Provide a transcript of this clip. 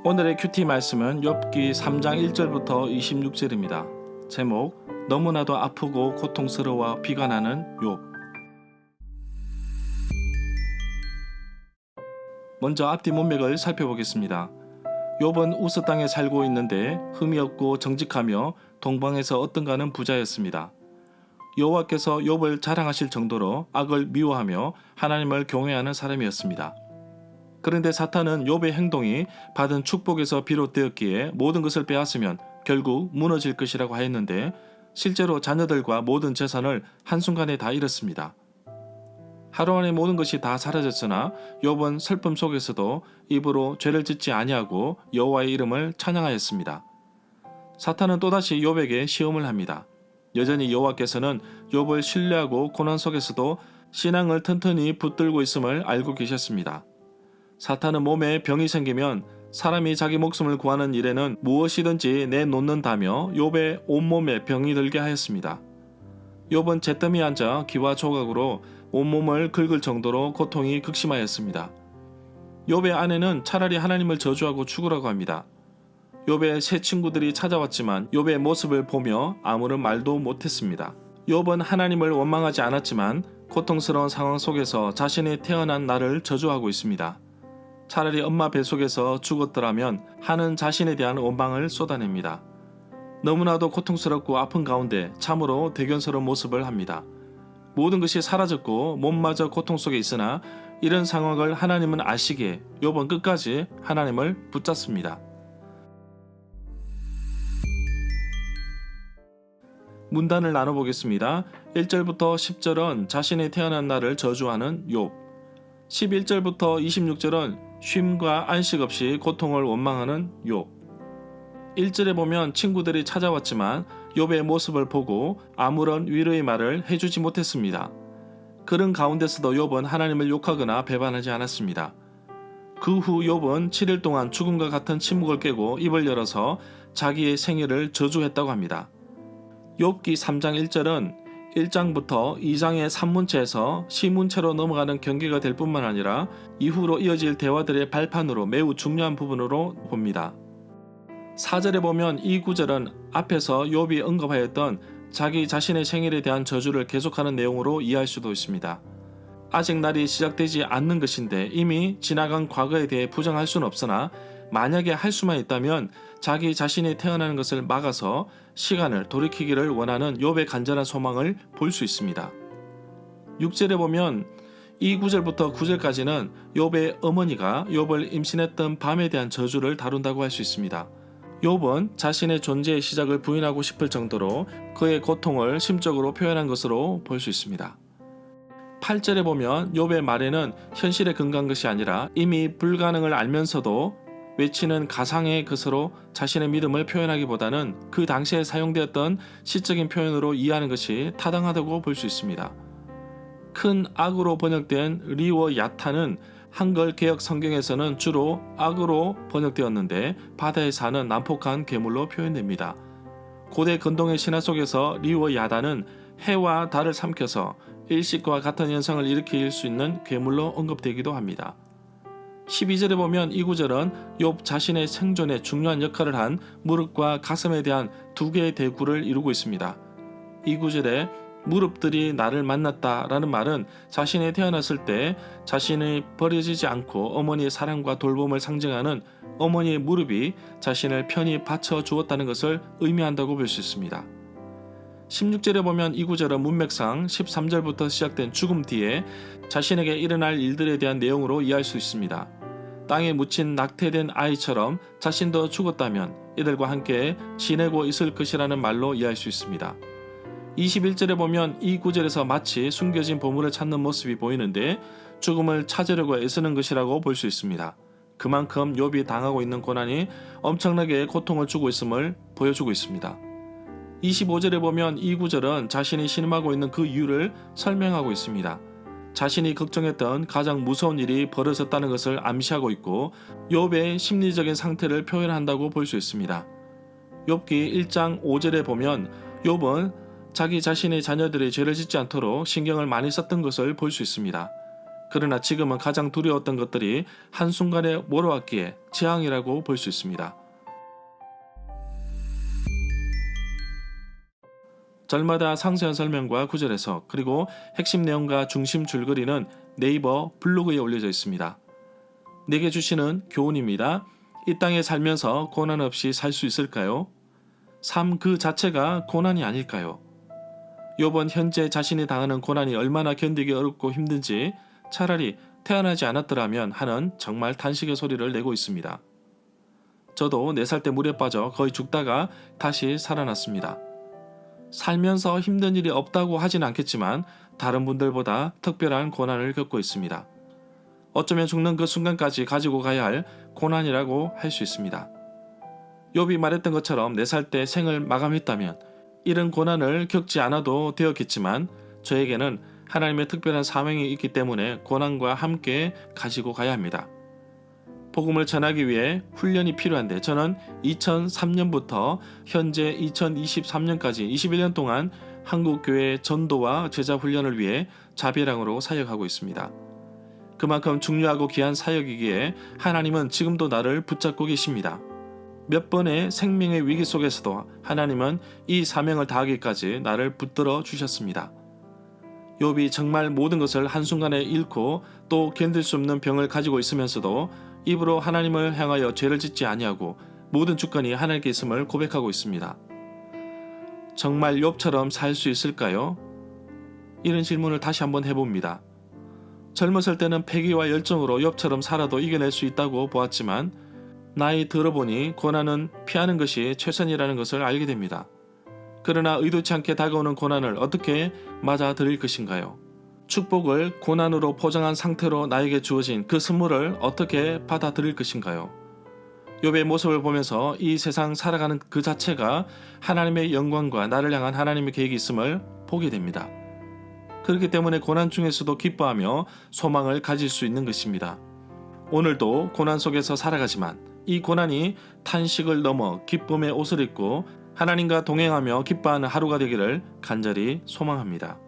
오늘의 큐티 말씀은 욥기 3장 1절부터 26절입니다. 제목 너무나도 아프고 고통스러워 비관하는 욥. 먼저 앞뒤 문맥을 살펴보겠습니다. 욥은 우스 땅에 살고 있는데 흠이 없고 정직하며 동방에서 어떤가는 부자였습니다. 여호와께서 욥을 자랑하실 정도로 악을 미워하며 하나님을 경외하는 사람이었습니다. 그런데 사탄은 욥의 행동이 받은 축복에서 비롯되었기에 모든 것을 빼앗으면 결국 무너질 것이라고 하였는데 실제로 자녀들과 모든 재산을 한순간에 다 잃었습니다. 하루 안에 모든 것이 다 사라졌으나 욥은 슬픔 속에서도 입으로 죄를 짓지 아니하고 여호와의 이름을 찬양하였습니다. 사탄은 또다시 욥에게 시험을 합니다. 여전히 여호와께서는 욥을 신뢰하고 고난 속에서도 신앙을 튼튼히 붙들고 있음을 알고 계셨습니다. 사탄은 몸에 병이 생기면 사람이 자기 목숨을 구하는 일에는 무엇이든지 내놓는다며 욥의 온몸에 병이 들게 하였습니다. 욥은 잿더미에 앉아 기와 조각으로 온몸을 긁을 정도로 고통이 극심하였습니다. 욥의 아내는 차라리 하나님을 저주하고 죽으라고 합니다. 욥의 새 친구들이 찾아왔지만 욥의 모습을 보며 아무런 말도 못했습니다. 욥은 하나님을 원망하지 않았지만 고통스러운 상황 속에서 자신이 태어난 날을 저주하고 있습니다. 차라리 엄마 뱃속에서 죽었더라면 하는 자신에 대한 원망을 쏟아냅니다. 너무나도 고통스럽고 아픈 가운데 참으로 대견스러운 모습을 합니다. 모든 것이 사라졌고 몸마저 고통 속에 있으나 이런 상황을 하나님은 아시기에 욥은 끝까지 하나님을 붙잡습니다. 문단을 나눠보겠습니다. 1절부터 10절은 자신이 태어난 날을 저주하는 욥, 11절부터 26절은 쉼과 안식 없이 고통을 원망하는 욥. 1절에 보면 친구들이 찾아왔지만 욥의 모습을 보고 아무런 위로의 말을 해주지 못했습니다. 그런 가운데서도 욥은 하나님을 욕하거나 배반하지 않았습니다. 그 후 욥은 7일 동안 죽음과 같은 침묵을 깨고 입을 열어서 자기의 생애를 저주했다고 합니다. 욥기 3장 1절은 1장부터 2장의 산문체에서 시문체로 넘어가는 경계가 될 뿐만 아니라 이후로 이어질 대화들의 발판으로 매우 중요한 부분으로 봅니다. 4절에 보면 이 구절은 앞에서 욥이 언급하였던 자기 자신의 생일에 대한 저주를 계속하는 내용으로 이해할 수도 있습니다. 아직 날이 시작되지 않는 것인데 이미 지나간 과거에 대해 부정할 수는 없으나 만약에 할 수만 있다면 자기 자신이 태어나는 것을 막아서 시간을 돌이키기를 원하는 욥의 간절한 소망을 볼 수 있습니다. 6절에 보면 이 9절부터 9절까지는 욥의 어머니가 욥을 임신했던 밤에 대한 저주를 다룬다고 할 수 있습니다. 욥은 자신의 존재의 시작을 부인하고 싶을 정도로 그의 고통을 심적으로 표현한 것으로 볼 수 있습니다. 8절에 보면 욥의 말에는 현실에 근거한 것이 아니라 이미 불가능을 알면서도 외치는 가상의 것으로 자신의 믿음을 표현하기보다는 그 당시에 사용되었던 시적인 표현으로 이해하는 것이 타당하다고 볼 수 있습니다. 큰 악으로 번역된 리워 야타는 한글 개역 성경에서는 주로 악으로 번역되었는데 바다에 사는 난폭한 괴물로 표현됩니다. 고대 근동의 신화 속에서 리워 야다는 해와 달을 삼켜서 일식과 같은 현상을 일으킬 수 있는 괴물로 언급되기도 합니다. 12절에 보면 이 구절은 욥 자신의 생존에 중요한 역할을 한 무릎과 가슴에 대한 두 개의 대구를 이루고 있습니다. 이 구절에 무릎들이 나를 만났다라는 말은 자신이 태어났을 때 자신이 버려지지 않고 어머니의 사랑과 돌봄을 상징하는 어머니의 무릎이 자신을 편히 받쳐 주었다는 것을 의미한다고 볼 수 있습니다. 16절에 보면 이 구절은 문맥상 13절부터 시작된 죽음 뒤에 자신에게 일어날 일들에 대한 내용으로 이해할 수 있습니다. 땅에 묻힌 낙태된 아이처럼 자신도 죽었다면 이들과 함께 지내고 있을 것이라는 말로 이해할 수 있습니다. 21절에 보면 이 구절에서 마치 숨겨진 보물을 찾는 모습이 보이는데 죽음을 찾으려고 애쓰는 것이라고 볼 수 있습니다. 그만큼 욥이 당하고 있는 고난이 엄청나게 고통을 주고 있음을 보여주고 있습니다. 25절에 보면 이 구절은 자신이 신음하고 있는 그 이유를 설명하고 있습니다. 자신이 걱정했던 가장 무서운 일이 벌어졌다는 것을 암시하고 있고 욥의 심리적인 상태를 표현한다고 볼 수 있습니다. 욥기 1장 5절에 보면 욥은 자기 자신의 자녀들이 죄를 짓지 않도록 신경을 많이 썼던 것을 볼 수 있습니다. 그러나 지금은 가장 두려웠던 것들이 한순간에 몰아왔기에 재앙이라고 볼 수 있습니다. 절마다 상세한 설명과 구절 해석, 그리고 핵심 내용과 중심 줄거리는 네이버 블로그에 올려져 있습니다. 내게 주시는 교훈입니다. 이 땅에 살면서 고난 없이 살 수 있을까요? 삶 그 자체가 고난이 아닐까요? 욥은 현재 자신이 당하는 고난이 얼마나 견디기 어렵고 힘든지 차라리 태어나지 않았더라면 하는 정말 탄식의 소리를 내고 있습니다. 저도 4살 때 물에 빠져 거의 죽다가 다시 살아났습니다. 살면서 힘든 일이 없다고 하진 않겠지만 다른 분들보다 특별한 고난을 겪고 있습니다. 어쩌면 죽는 그 순간까지 가지고 가야 할 고난이라고 할 수 있습니다. 욥이 말했던 것처럼 4살 때 생을 마감했다면 이런 고난을 겪지 않아도 되었겠지만 저에게는 하나님의 특별한 사명이 있기 때문에 고난과 함께 가지고 가야 합니다. 복음을 전하기 위해 훈련이 필요한데 저는 2003년부터 현재 2023년까지 21년 동안 한국교회 전도와 제자 훈련을 위해 자비랑으로 사역하고 있습니다. 그만큼 중요하고 귀한 사역이기에 하나님은 지금도 나를 붙잡고 계십니다. 몇 번의 생명의 위기 속에서도 하나님은 이 사명을 다하기까지 나를 붙들어 주셨습니다. 욥이 정말 모든 것을 한순간에 잃고 또 견딜 수 없는 병을 가지고 있으면서도 입으로 하나님을 향하여 죄를 짓지 아니하고 모든 주권이 하나님께 있음을 고백하고 있습니다. 정말 욥처럼 살 수 있을까요? 이런 질문을 다시 한번 해봅니다. 젊었을 때는 패기와 열정으로 욥처럼 살아도 이겨낼 수 있다고 보았지만 나이 들어보니 고난은 피하는 것이 최선이라는 것을 알게 됩니다. 그러나 의도치 않게 다가오는 고난을 어떻게 맞아들일 것인가요? 축복을 고난으로 포장한 상태로 나에게 주어진 그 선물을 어떻게 받아들일 것인가요? 욥의 모습을 보면서 이 세상 살아가는 그 자체가 하나님의 영광과 나를 향한 하나님의 계획이 있음을 보게 됩니다. 그렇기 때문에 고난 중에서도 기뻐하며 소망을 가질 수 있는 것입니다. 오늘도 고난 속에서 살아가지만 이 고난이 탄식을 넘어 기쁨의 옷을 입고 하나님과 동행하며 기뻐하는 하루가 되기를 간절히 소망합니다.